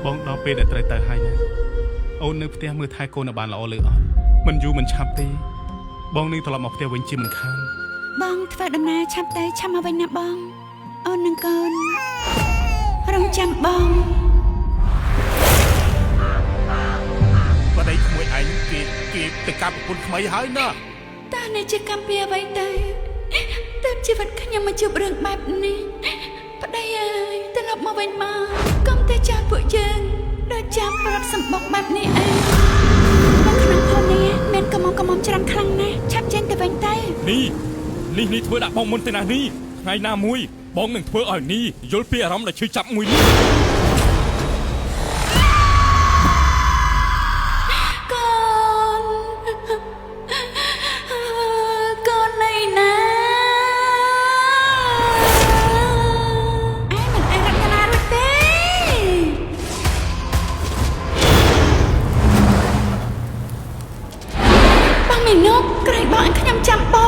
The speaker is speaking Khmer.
បងដល់ពេលដែលត្រូវទៅហើយណាអូននៅផ្ទះមើលថែកូនឲ្យបានល្អលើអត់មិនយូរមិនឆាប់ទេបងនឹងត្រឡប់មកផ្ទះវិញជាមិនខានបងធ្វើដំណើរឆាប់ទៅឆាប់មកវិញណាបងអូននឹងកូនរំចាំបងបាត់ឯងក្មួយឯងគេទៅកាប់ប្រពន្ធថ្មីហើយណាតើនេះជាកម្មពីអ្វីទៅទើបជីវិតខ្ញុំមកជួបរឿងបែបនេះប្តីអើយត្រឡប់មកវិញមកកុំតែចាស់ពួកយើងដូចចាំប្រាប់សម្បុកបែបនេះឯងនៅក្នុងភូមិនេះមានកំមច្រើនខ្លាំងណាស់ឆាប់ចេញទៅវិញទៅនេះធ្វើដាក់បងមុនទៅណានេះថ្ងៃណាមួយបងនឹងធ្វើឲ្យនេះយល់ពីអារម្មណ៍ដែលឈឺចាប់មួយនេះកូននៃណាឯងមិនអាចរកណារួចទេបងមីនុកក្រែងបងឲ្យខ្ញុំចាំបង